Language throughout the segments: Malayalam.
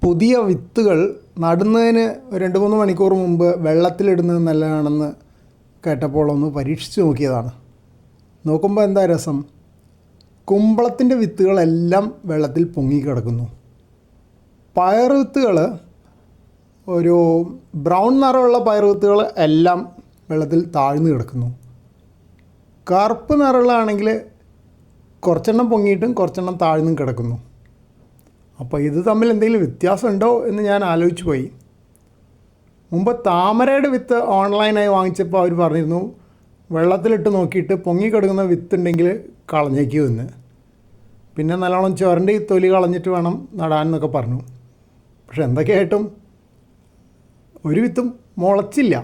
പുതിയ വിത്തുകൾ നടുന്നതിന് 2-3 മണിക്കൂർ മുമ്പ് വെള്ളത്തിലിടുന്നത് നല്ലതാണെന്ന് കേട്ടപ്പോൾ ഒന്ന് പരീക്ഷിച്ച് നോക്കിയതാണ്. നോക്കുമ്പോൾ എന്താ രസം, കുമ്പളത്തിൻ്റെ വിത്തുകളെല്ലാം വെള്ളത്തിൽ പൊങ്ങിക്കിടക്കുന്നു. പയർ വിത്തുകൾ, ഒരു ബ്രൗൺ നിറമുള്ള പയർ വിത്തുകൾ എല്ലാം വെള്ളത്തിൽ താഴ്ന്നു കിടക്കുന്നു. കറുപ്പ് നിറമുള്ളതാണെങ്കിൽ കുറച്ചെണ്ണം പൊങ്ങിയിട്ടും കുറച്ചെണ്ണം താഴ്ന്നും കിടക്കുന്നു. അപ്പോൾ ഇത് തമ്മിൽ എന്തെങ്കിലും വ്യത്യാസമുണ്ടോ എന്ന് ഞാൻ ആലോചിച്ച് പോയി. മുമ്പ് താമരയുടെ വിത്ത് ഓൺലൈനായി വാങ്ങിച്ചപ്പോൾ അവർ പറഞ്ഞിരുന്നു, വെള്ളത്തിലിട്ട് നോക്കിയിട്ട് പൊങ്ങിക്കിടക്കുന്ന വിത്തുണ്ടെങ്കിൽ കളഞ്ഞേക്കുമെന്ന്. പിന്നെ നല്ലോണം ചുരണ്ടി തൊലി കളഞ്ഞിട്ട് വേണം നടാനെന്നൊക്കെ പറഞ്ഞു. പക്ഷെ എന്തൊക്കെയായിട്ടും ഒരു വിത്തും മുളച്ചില്ല.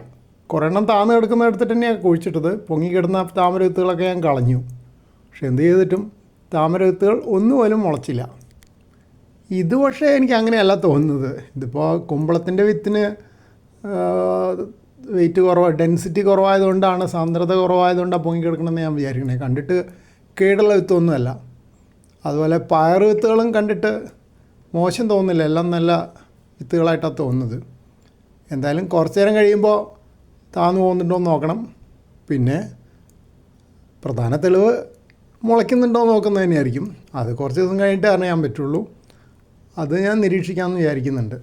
കുറേ എണ്ണം താന്ന് കിടക്കുന്ന എടുത്തിട്ട് തന്നെയാണ് കുഴിച്ചിട്ടത്. പൊങ്ങിക്കിടന്ന താമര വിത്തുകളൊക്കെ ഞാൻ കളഞ്ഞു. പക്ഷെ എന്ത് ചെയ്തിട്ടും താമര വിത്തുകൾ ഒന്നുപോലും മുളച്ചില്ല. ഇത് പക്ഷേ എനിക്ക് അങ്ങനെയല്ല തോന്നുന്നത്. ഇതിപ്പോൾ കുമ്പളത്തിൻ്റെ വിത്തിന് വെയിറ്റ് കുറവ്, ഡെൻസിറ്റി കുറവായതുകൊണ്ടാണ്, സാന്ദ്രത കുറവായതുകൊണ്ടാണ് പൊങ്ങിക്കിടക്കണമെന്ന് ഞാൻ വിചാരിക്കണേ. കണ്ടിട്ട് കേടുള്ള വിത്തൊന്നുമല്ല. അതുപോലെ പയർ വിത്തുകളും കണ്ടിട്ട് മോശം തോന്നുന്നില്ല, എല്ലാം നല്ല വിത്തുകളായിട്ടാണ് തോന്നുന്നത്. എന്തായാലും കുറച്ച് നേരം കഴിയുമ്പോൾ താന്നു പോകുന്നുണ്ടോ എന്ന് നോക്കണം. പിന്നെ പ്രധാന തെളിവ് മുളയ്ക്കുന്നുണ്ടോ എന്ന് നോക്കുന്നത് തന്നെയായിരിക്കും. അത് കുറച്ച് ദിവസം കഴിഞ്ഞിട്ട് അറിയാൻ പറ്റുള്ളൂ. അത് ഞാൻ നിരീക്ഷിക്കാമെന്ന് വിചാരിക്കുന്നുണ്ട്.